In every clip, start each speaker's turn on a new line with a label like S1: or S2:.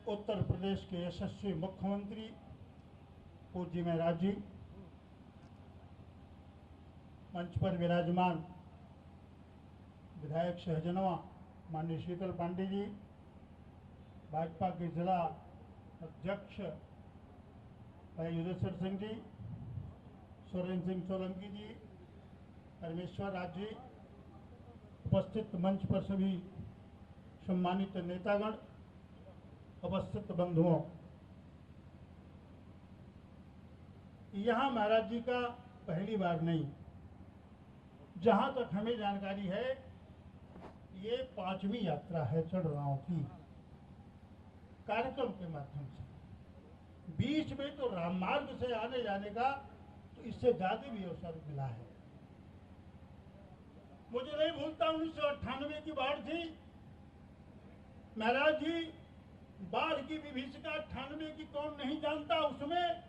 S1: उत्तर प्रदेश के यशस्वी मुख्यमंत्री पूज्य महाराज जी, मंच पर विराजमान विधायक सहजनवा माननीय शीतल पांडे जी, भाजपा के जिला अध्यक्ष भाई युद्धेश्वर सिंह जी, सुरेंद्र सिंह सोलंकी जी, परमेश्वर राज जी, उपस्थित मंच पर सभी सम्मानित नेतागण, उपस्थित बंधुओं, यहाँ महाराज जी का पहली बार नहीं, जहाँ तक हमें जानकारी है ये 5वीं यात्रा है चढ़राव की कार्यक्रम के माध्यम से। बीच में तो राममार्ग से आने जाने का तो इससे ज्यादा भी अवसर मिला है। मुझे नहीं भूलता 1998 की बाढ़ थी, महाराज जी बाढ़ की विभीषिका 98 की कौन नहीं जानता। उसमें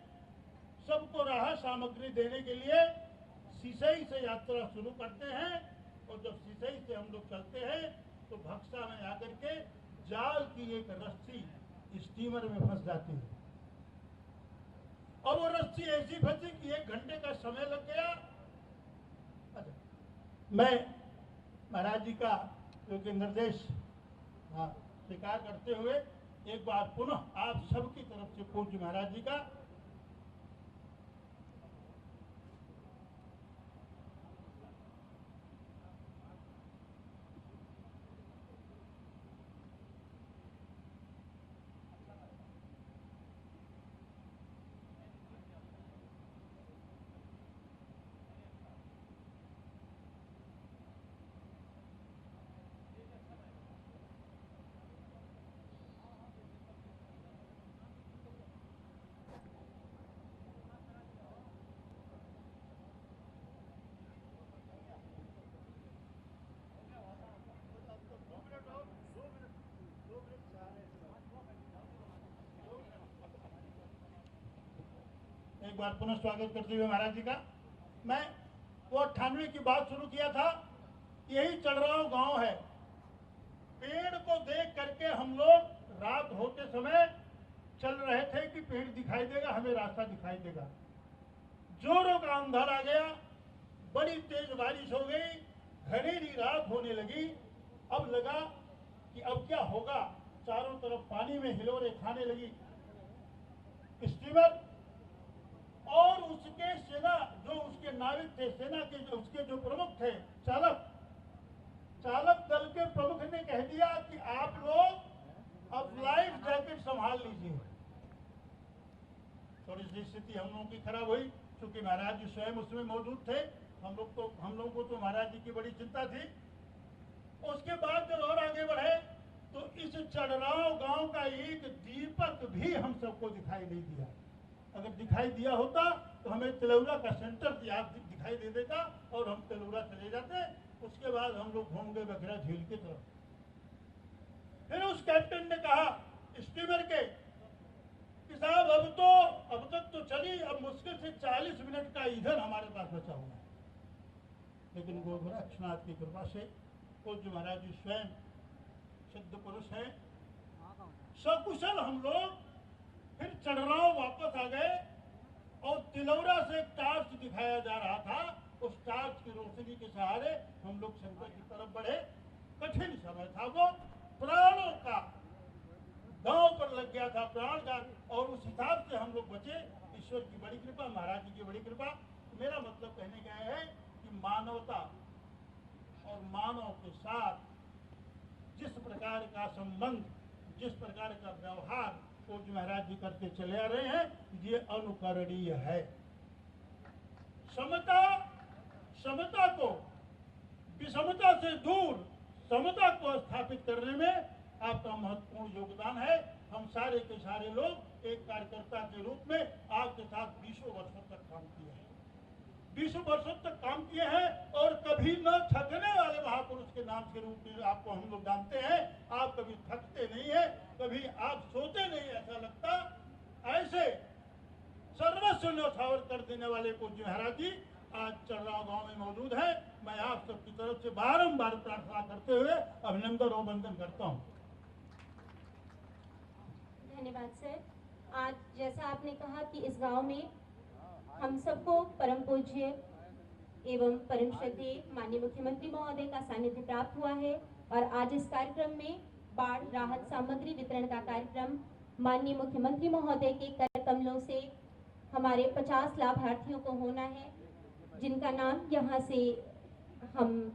S1: सबको राहत सामग्री देने के लिए सिसई से यात्रा शुरू करते हैं और जब सिसई से हम लोग चलते हैं तो भक्सा में आकर के जाल की एक रस्सी स्टीमर में फंस जाती है और वो रस्सी ऐसी फंसी कि 1 घंटे का समय लग गया। अच्छा, मैं महाराज जी का जो कि निर्देश स्वीकार करते हुए एक बार पुनः आप सबकी तरफ से पूज्य महाराज जी का एक बार पुनः स्वागत करते हुए महाराज जी का। मैं वो 98 की बात शुरू किया था, यही चढ़राव गांव है। पेड़ को देख करके हम लोग रात होते समय चल रहे थे कि पेड़ दिखाई देगा, हमें रास्ता दिखाई देगा। जोरों का अंधड़ आ गया, बड़ी तेज बारिश हो गई, घनेरी रात होने लगी। अब लगा कि अब क्या होगा, चारों तरफ पानी में हिलोरे खाने लगी स्टीमर और उसके सेना जो उसके नाविक थे, सेना के जो उसके जो प्रमुख थे, चालक दल के प्रमुख ने कह दिया कि आप लोग अब लाइफ जैकेट संभाल लीजिए। थोड़ी सी स्थिति हम लोगों की खराब हुई क्योंकि महाराज जी स्वयं उसमें मौजूद थे। हम लोगों को तो महाराज जी की बड़ी चिंता थी। उसके बाद जब और आगे बढ़े तो इस चढ़राव गांव का एक दीपक भी हम सबको दिखाई नहीं दिया। अगर दिखाई दिया होता तो हमें तिलौरा का सेंटर दिखाई दे देता और हम तिलौरा चले जाते। उसके बाद हम लोग घूम गए बघेरा झील की तरफ। फिर उस कैप्टन ने कहा स्टीमर के कि साहब अब तक तो चली, अब मुश्किल से 40 मिनट का ईंधन हमारे पास बचा हुआ है। लेकिन गोरक्षनाथ की कृपा से पूज्य महाराज जी स्वयं सिद्ध पुरुष है, सकुशल हम लोग फिर चढ़राव वापस आ गए और तिलौरा से टार्च दिखाया जा रहा था। उस टार्च की रोशनी के सहारे हम लोग शंकर की तरफ बढ़े। कठिन समय था वो, प्राणों का दांव पर लग गया था, प्राणघात, और उस हिसाब से हम लोग बचे। ईश्वर की बड़ी कृपा, महाराज जी की बड़ी कृपा। मेरा मतलब कहने का है कि मानवता और मानव के साथ जिस प्रकार का संबंध, जिस प्रकार का व्यवहार पूज्य महाराज जी करके चले आ रहे हैं, ये अनुकरणीय है। समता को विषमता से दूर समता को स्थापित करने में आपका महत्वपूर्ण योगदान है। हम सारे के सारे लोग एक कार्यकर्ता के रूप में आपके साथ 20 वर्षों तक काम किए हैं, 20 वर्षों तक काम किए हैं और कभी न थकने वाले महापुरुष के नाम के रूप में आपको हम लोग जानते हैं। आप कभी थकते नहीं है, कभी आप सोते नहीं, ऐसा लगता। ऐसे सर्वस्व न्यौछावर कर देने वाले पूज्य महाराज जी आज चढ़राव गांव में मौजूद है। मैं आप सबकी तरफ से बारंबार प्रार्थना करते हुए अभिनंदन और वंदन करता हूँ।
S2: धन्यवाद सर। आज जैसा आपने कहा कि इस गांव में हम सबको परम पूज्य एवं परम श्रद्धेय माननीय मुख्यमंत्री महोदय का सानिध्य प्राप्त हुआ है और आज इस कार्यक्रम में बाढ़ राहत सामग्री वितरण का कार्यक्रम माननीय मुख्यमंत्री महोदय के कर कमलों से हमारे 50 लाभार्थियों को होना है, जिनका नाम यहाँ से हम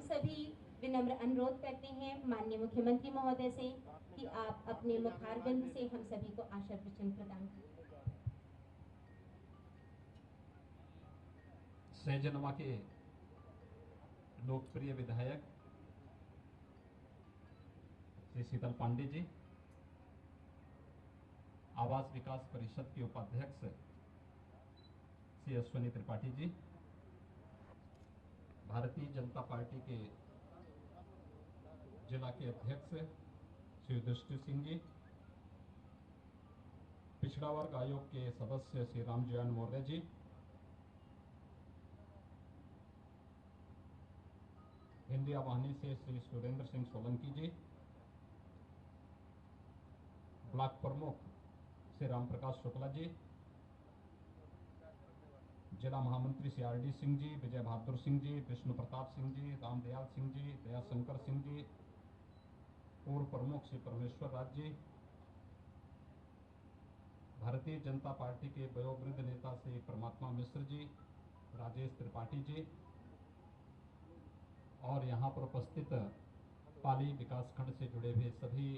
S2: सभी विनम्र अनुरोध करते हैं माननीय मुख्यमंत्री महोदय से कि आप अपने मुखारबिंद से हम सभी को आशीर्वचन प्रदान करें।
S3: सैजनवा के लोकप्रिय विधायक श्री शीतल पांडे जी, आवास विकास परिषद के उपाध्यक्ष श्री अश्विनी त्रिपाठी जी, भारतीय जनता पार्टी के जिला के अध्यक्ष श्री युधिष्ठिर सिंह जी, पिछड़ा वर्ग आयोग के सदस्य श्री रामजयन मौर्य जी, हिंदी आवाहनी से श्री सुरेंद्र सिंह सोलंकी जी, ब्लॉक प्रमुख श्री राम प्रकाश शुक्ला जी, जिला महामंत्री श्री आर.डी. सिंह जी, विजय बहादुर सिंह जी, विष्णु प्रताप सिंह जी, रामदयाल सिंह जी, दयाशंकर सिंह जी, पूर्व प्रमुख श्री परमेश्वर राज जी, भारतीय जनता पार्टी के वयोवृद्ध नेता श्री परमात्मा मिश्र जी, राजेश त्रिपाठी जी और यहाँ पर उपस्थित पाली विकासखंड से जुड़े हुए सभी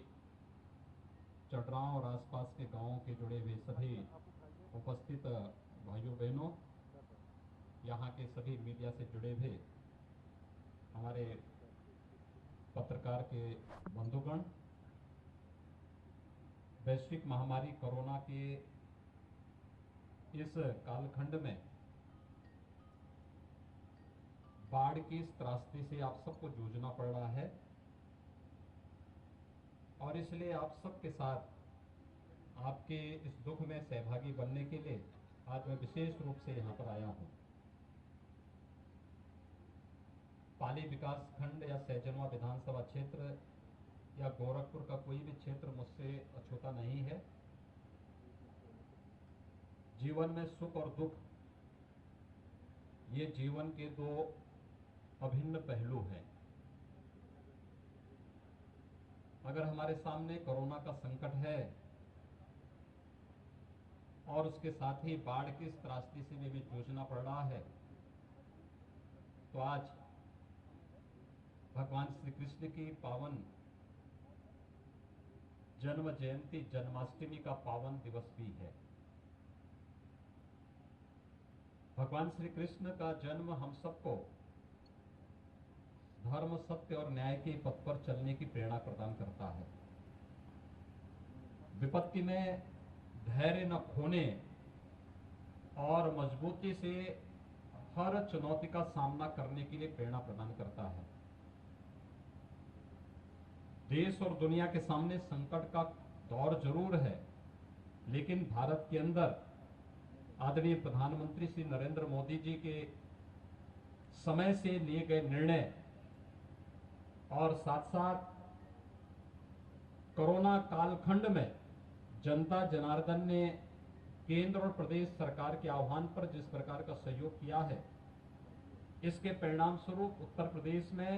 S3: चटरांव और आसपास के गांवों के जुड़े हुए सभी उपस्थित भाइयों बहनों, यहाँ के सभी मीडिया से जुड़े हुए हमारे पत्रकार के बंधुगण, वैश्विक महामारी कोरोना के इस कालखंड में बाढ़ की इस त्रासदी से आप सबको जूझना पड़ रहा है और इसलिए आप सबके साथ आपके इस दुख में सहभागी बनने के लिए आज मैं विशेष रूप से यहाँ पर आया हूँ। पाली विकास खंड या सैजनवा विधानसभा क्षेत्र या गोरखपुर का कोई भी क्षेत्र मुझसे अछूता नहीं है। जीवन में सुख और दुख ये जीवन के दो अभिन्न पहलू हैं। अगर हमारे सामने कोरोना का संकट है और उसके साथ ही बाढ़ की इस त्रासदी से भी जूझना पड़ रहा है, तो आज भगवान श्री कृष्ण की पावन जन्म जयंती जन्माष्टमी का पावन दिवस भी है। भगवान श्री कृष्ण का जन्म हम सबको धर्म, सत्य और न्याय के पथ पर चलने की प्रेरणा प्रदान करता है। विपत्ति में धैर्य न खोने और मजबूती से हर चुनौती का सामना करने के लिए प्रेरणा प्रदान करता है। देश और दुनिया के सामने संकट का दौर जरूर है, लेकिन भारत के अंदर आदरणीय प्रधानमंत्री श्री नरेंद्र मोदी जी के समय से लिए गए निर्णय और साथ साथ कोरोना कालखंड में जनता जनार्दन ने केंद्र और प्रदेश सरकार के आह्वान पर जिस प्रकार का सहयोग किया है, इसके परिणाम स्वरूप उत्तर प्रदेश में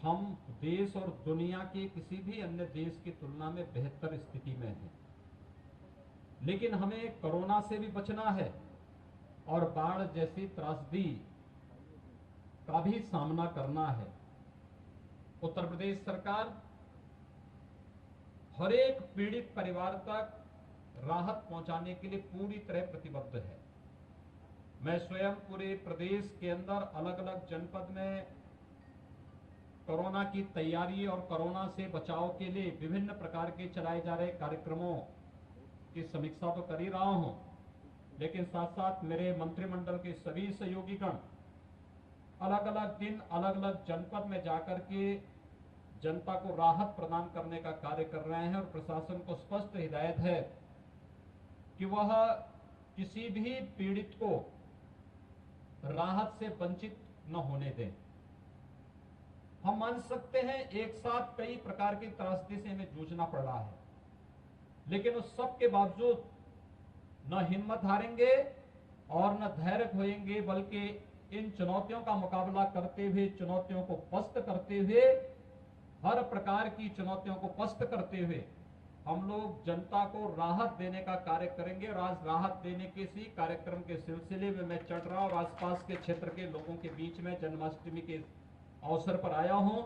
S3: हम देश और दुनिया के किसी भी अन्य देश की तुलना में बेहतर स्थिति में हैं। लेकिन हमें कोरोना से भी बचना है और बाढ़ जैसी त्रासदी का भी सामना करना है। उत्तर प्रदेश सरकार हर एक पीड़ित परिवार तक राहत पहुंचाने के लिए पूरी तरह प्रतिबद्ध है। मैं स्वयं पूरे प्रदेश के अंदर अलग अलग जनपद में कोरोना की तैयारी और कोरोना से बचाव के लिए विभिन्न प्रकार के चलाए जा रहे कार्यक्रमों की समीक्षा तो कर ही रहा हूं, लेकिन साथ साथ मेरे मंत्रिमंडल के सभी सहयोगीगण अलग अलग दिन अलग अलग जनपद में जाकर के जनता को राहत प्रदान करने का कार्य कर रहे हैं और प्रशासन को स्पष्ट हिदायत है कि वह किसी भी पीड़ित को राहत से वंचित न होने दें। हम मान सकते हैं एक साथ कई प्रकार की त्रासदी से हमें जूझना पड़ रहा है, लेकिन उस सब के बावजूद न हिम्मत हारेंगे और न धैर्य खोएंगे, बल्कि इन चुनौतियों का मुकाबला करते हुए, चुनौतियों को पस्त करते हुए, हर प्रकार की चुनौतियों को पस्त करते हुए हम लोग जनता को राहत देने का कार्य करेंगे। और आज राहत देने के इसी कार्यक्रम के सिलसिले में मैं चटरा और आसपास के क्षेत्र के लोगों के बीच में जन्माष्टमी के अवसर पर आया हूं।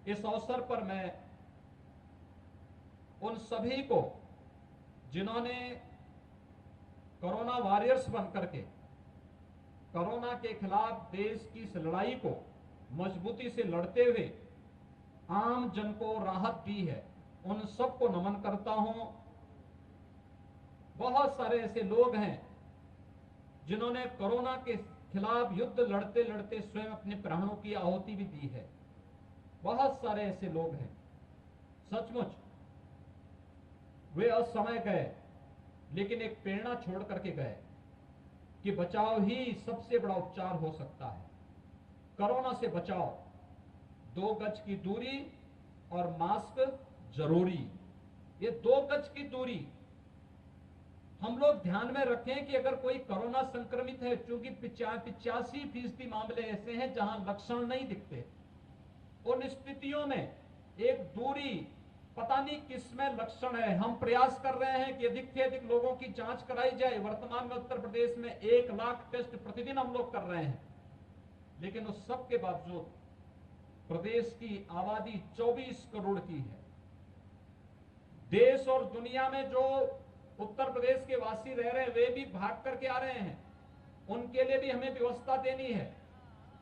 S3: इस अवसर पर मैं उन सभी को जिन्होंने कोरोना वॉरियर्स बनकर के कोरोना के खिलाफ देश की इस लड़ाई को मजबूती से लड़ते हुए आम जन को राहत दी है, उन सबको नमन करता हूं। बहुत सारे ऐसे लोग हैं जिन्होंने कोरोना के खिलाफ युद्ध लड़ते लड़ते स्वयं अपने प्राणों की आहुति भी दी है। बहुत सारे ऐसे लोग हैं, सचमुच वे असमय गए, लेकिन एक प्रेरणा छोड़ करके गए कि बचाव ही सबसे बड़ा उपचार हो सकता है। कोरोना से बचाओ, 2 गज की दूरी और मास्क जरूरी। ये 2 गज की दूरी हम लोग ध्यान में रखें कि अगर कोई कोरोना संक्रमित है, चूंकि 85% मामले ऐसे हैं जहां लक्षण नहीं दिखते, उन स्थितियों में एक दूरी, पता नहीं किसमें लक्षण है। हम प्रयास कर रहे हैं कि अधिक से अधिक लोगों की जांच कराई जाए। वर्तमान में उत्तर प्रदेश में 1 लाख टेस्ट प्रतिदिन हम लोग कर रहे हैं, लेकिन उस सब के बावजूद प्रदेश की आबादी 24 करोड़ की है। देश और दुनिया में जो उत्तर प्रदेश के वासी रह रहे हैं वे भी भाग करके आ रहे हैं, उनके लिए भी हमें व्यवस्था देनी है।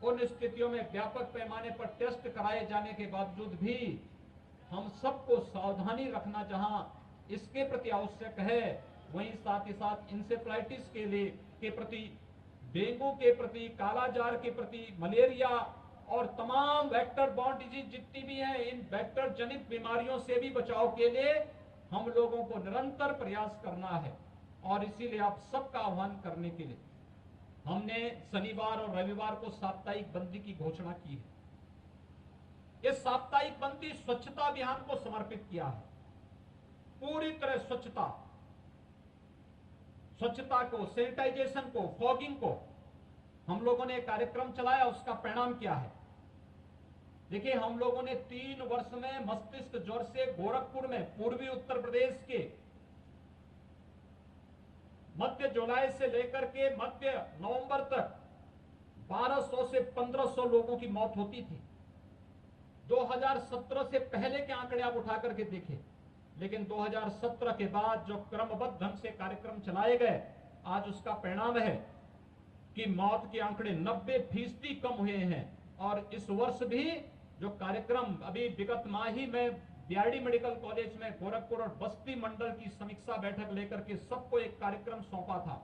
S3: उन स्थितियों में व्यापक पैमाने पर टेस्ट कराए जाने के बावजूद भी हम सबको सावधानी रखना जहां इसके प्रति आवश्यक है, वहीं साथ ही साथ इंसेफ्लाइटिस के प्रति, डेंगू के प्रति, कालाजार के प्रति, मलेरिया और तमाम वेक्टर बॉर्न डिजीज जितनी भी हैं, इन वेक्टर जनित बीमारियों से भी बचाव के लिए हम लोगों को निरंतर प्रयास करना है। और इसीलिए आप सबका आह्वान करने के लिए हमने शनिवार और रविवार को साप्ताहिक बंदी की घोषणा की है। ये साप्ताहिक बंदी स्वच्छता अभियान को समर्पित किया है। पूरी तरह स्वच्छता को, सैनिटाइजेशन को, फॉगिंग को हम लोगों ने कार्यक्रम चलाया। उसका परिणाम क्या है? देखिए, हम लोगों ने 3 वर्ष में मस्तिष्क ज्वर से गोरखपुर में, पूर्वी उत्तर प्रदेश के मध्य जुलाई से लेकर के मध्य नवंबर तक 1200 से 1500 लोगों की मौत होती थी। 2017 से पहले के आंकड़े आप उठा करके देखें, लेकिन 2017 के बाद जो क्रमबद्ध ढंग से कार्यक्रम चलाए गए, आज उसका परिणाम है कि मौत के आंकड़े 90% कम हुए हैं। और इस वर्ष भी जो कार्यक्रम अभी विगत माह ही में बीआरडी मेडिकल कॉलेज में गोरखपुर और बस्ती मंडल की समीक्षा बैठक लेकर के सबको एक कार्यक्रम सौंपा था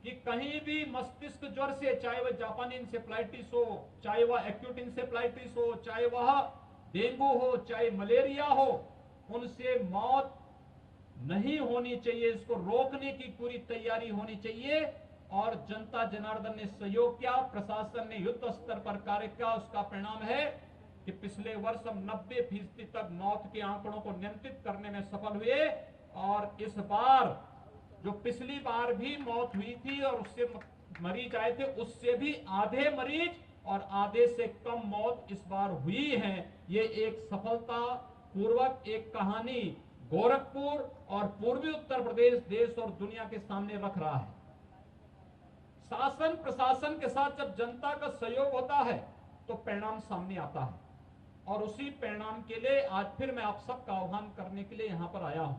S3: कि कहीं भी मस्तिष्क ज्वर से, चाहे वह जापानी इंसेफ्लाइटिस हो, चाहे वह एक्यूट इंसेफ्लाइटिस हो, चाहे वह डेंगू हो, चाहे मलेरिया हो, उनसे मौत नहीं होनी चाहिए। इसको रोकने की पूरी तैयारी होनी चाहिए। और जनता जनार्दन ने सहयोग किया, प्रशासन ने युद्ध स्तर पर कार्य किया। उसका परिणाम है कि पिछले वर्ष हम 90% तक मौत के आंकड़ों को नियंत्रित करने में सफल हुए। और इस बार जो पिछली बार भी मौत हुई थी और उससे मरीज आए थे, उससे भी आधे मरीज और आधे से कम मौत इस बार हुई है। ये एक सफलता पूर्वक एक कहानी गोरखपुर और पूर्वी उत्तर प्रदेश देश और दुनिया के सामने रख रहा है। शासन प्रशासन के साथ जब जनता का सहयोग होता है तो परिणाम सामने आता है। और उसी परिणाम के लिए आज फिर मैं आप सबका आह्वान करने के लिए यहां पर आया हूं।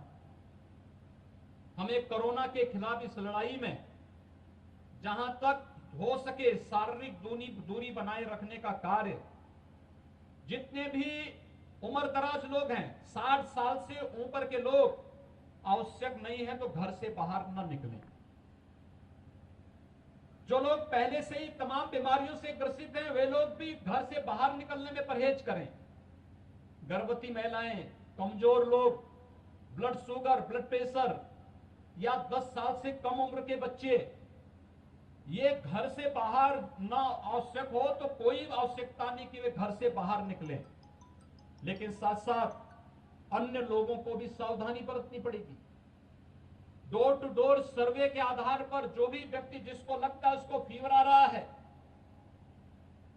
S3: हमें कोरोना के खिलाफ इस लड़ाई में जहां तक हो सके शारीरिक दूरी बनाए रखने का कार्य, जितने भी उम्र दराज लोग हैं, 60 साल से ऊपर के लोग, आवश्यक नहीं है तो घर से बाहर न निकलें। जो लोग पहले से ही तमाम बीमारियों से ग्रसित हैं, वे लोग भी घर से बाहर निकलने में परहेज करें। गर्भवती महिलाएं, कमजोर लोग, ब्लड शुगर, ब्लड प्रेशर या 10 साल से कम उम्र के बच्चे, ये घर से बाहर ना आवश्यक हो तो कोई आवश्यकता नहीं कि वे घर से बाहर निकलें, लेकिन साथ साथ अन्य लोगों को भी सावधानी बरतनी पड़ेगी। डोर टू डोर सर्वे के आधार पर जो भी व्यक्ति जिसको लगता है उसको फीवर आ रहा है,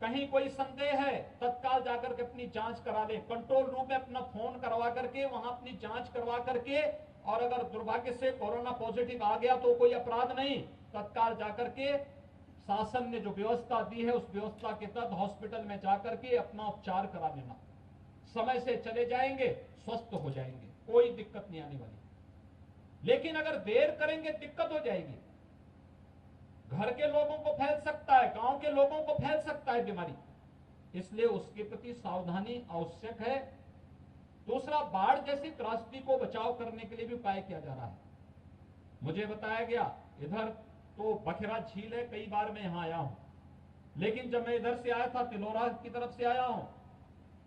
S3: कहीं कोई संदेह है, तत्काल जाकर के अपनी जांच करा ले। कंट्रोल रूम में अपना फोन करवा करके वहां अपनी जांच करवा करके, और अगर दुर्भाग्य से कोरोना पॉजिटिव आ गया तो कोई अपराध नहीं, तत्काल जाकर के शासन ने जो व्यवस्था दी है उस व्यवस्था के तहत हॉस्पिटल में जाकर के अपना उपचार करा लेना। समय से चले जाएंगे, स्वस्थ हो जाएंगे, कोई दिक्कत नहीं आने वाली। लेकिन अगर देर करेंगे दिक्कत हो जाएगी। घर के लोगों को फैल सकता है, गांव के लोगों को फैल सकता है बीमारी, इसलिए उसके प्रति सावधानी आवश्यक है। दूसरा, बाढ़ जैसी त्रासदी को बचाव करने के लिए भी उपाय किया जा रहा है। मुझे बताया गया इधर तो बखेरा झील है, कई बार मैं यहां आया हूं, लेकिन जब मैं इधर से आया था, तिलोरा की तरफ से आया हूं,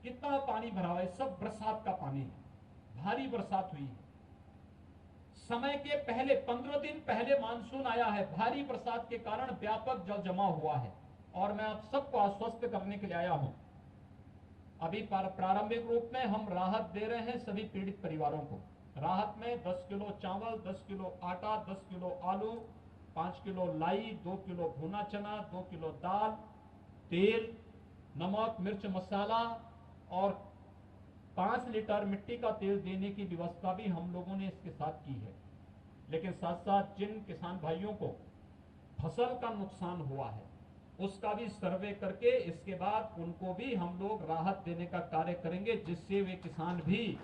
S3: कितना पानी भरा हुआ है, सब बरसात का पानी है, भारी बरसात हुई है। समय के पहले 15 दिन पहले मानसून आया है, भारी बरसात के कारण व्यापक जल जमाव हुआ है, और मैं आप सबको आश्वस्त करने के लिए आया हूं। अभी प्रारंभिक रूप में हम राहत दे रहे हैं सभी पीड़ित परिवारों को। राहत में 10 किलो चावल, 10 किलो आटा, 10 किलो आलू, 5 किलो लाई, 2 किलो भुना चना, 2 किलो दाल, तेल, नमक, मिर्च, मसाला और 5 लीटर मिट्टी का तेल देने की व्यवस्था भी हम लोगों ने इसके साथ की है। लेकिन साथ साथ जिन किसान भाइयों को फसल का नुकसान हुआ है उसका भी सर्वे करके इसके बाद उनको भी हम लोग राहत देने का कार्य करेंगे, जिससे वे किसान भी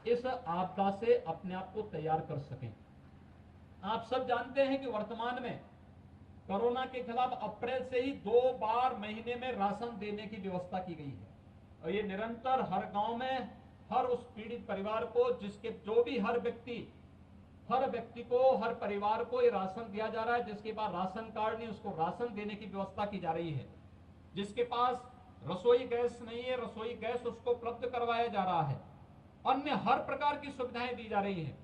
S3: इस आपदा से अपने आप को तैयार कर सकें। आप सब जानते हैं कि वर्तमान में कोरोना के खिलाफ अप्रैल से ही 2 बार महीने में राशन देने की व्यवस्था की गई है, और ये निरंतर हर गांव में हर उस पीड़ित परिवार को, जिसके जो भी हर व्यक्ति को, हर परिवार को ये राशन दिया जा रहा है। जिसके पास राशन कार्ड नहीं उसको राशन देने की व्यवस्था की जा रही है। जिसके पास रसोई गैस नहीं है, रसोई गैस उसको उपलब्ध करवाया जा रहा है। अन्य हर प्रकार की सुविधाएं दी जा रही हैं।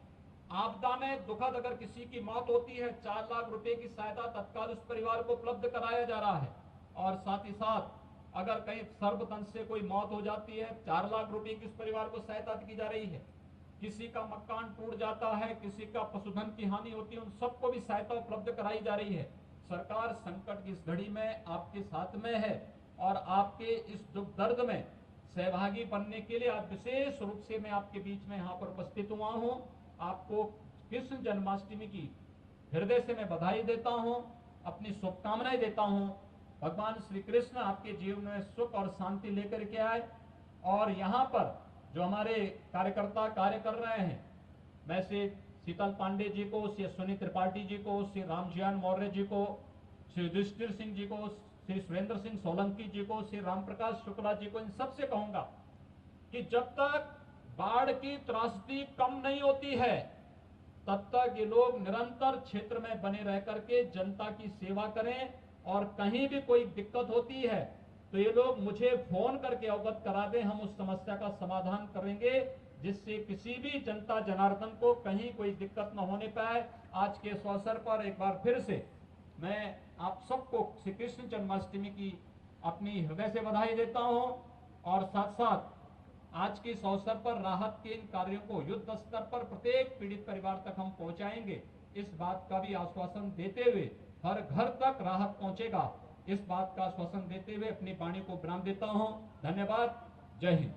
S3: आपदा में दुखद अगर किसी की मौत होती है, 4 लाख रुपए की सहायता तत्काल उस परिवार को उपलब्ध कराया जा रहा है, और साथ ही साथ अगर कहीं सर्वदंश से कोई मौत हो जाती है, 4 लाख रुपए की उस परिवार को सहायता की जा रही है। किसी का मकान टूट जाता है, किसी का पशुधन की हानि होती है, उन सबको भी सहायता उपलब्ध कराई जा रही है। सरकार संकट की इस घड़ी में आपके साथ में है, और आपके इस दुख दर्द में सहभागी बनने के लिए आज विशेष रूप से मैं आपके बीच में यहाँ पर उपस्थित हुआ हूँ। आपको कृष्ण जन्माष्टमी की हृदय से मैं बधाई देता हूँ, अपनी शुभकामनाएं देता हूँ। भगवान श्री कृष्ण आपके जीवन में सुख और शांति लेकर के आए, और यहाँ पर जो हमारे कार्यकर्ता कार्य कर रहे हैं, मैं श्री शीतल पांडे जी को, श्री सुनील त्रिपाठी जी को, श्री रामजियान मौर्य जी को, श्री युधिष्ठिर सिंह जी को, श्री सुरेंद्र सिंह सोलंकी जी को, श्री रामप्रकाश शुक्ला जी को, इन सबसे कहूंगा कि जब तक बाढ़ की त्रासदी कम नहीं होती है तब तक ये लोग निरंतर क्षेत्र में बने रह करके जनता की सेवा करें, और कहीं भी कोई दिक्कत होती है तो ये लोग मुझे फोन करके अवगत करा दें, हम उस समस्या का समाधान करेंगे, जिससे किसी भी जनता जनार्दन को कहीं कोई दिक्कत न होने पाए। आज के इस अवसर पर एक बार फिर से मैं आप सबको श्री कृष्ण जन्माष्टमी की अपनी हृदय से बधाई देता हूं, और साथ साथ आज के इस अवसर पर राहत के इन कार्यों को युद्ध स्तर पर प्रत्येक पीड़ित परिवार तक हम पहुंचाएंगे, इस बात का भी आश्वासन देते हुए, हर घर तक राहत पहुंचेगा इस बात का आश्वासन देते हुए अपनी वाणी को विराम देता हूं। धन्यवाद। जय हिंद।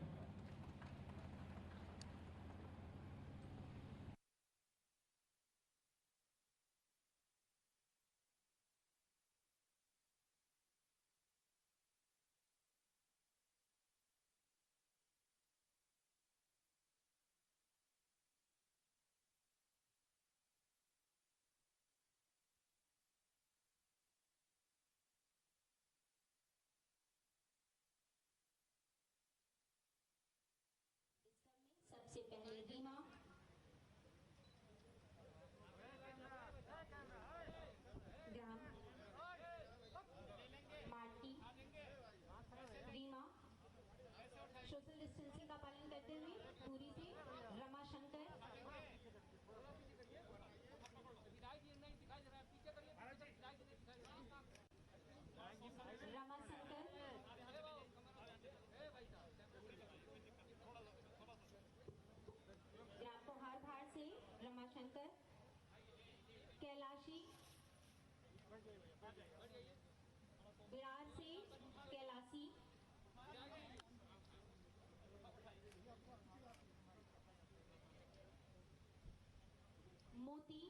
S2: सबसे पहले रीमा, ग्राम मार्टी, रीमा सोशल डिस्टेंसिंग का पालन करते हुए दूरी से, रमाशंकर, विरार से कैलाशी, मोती,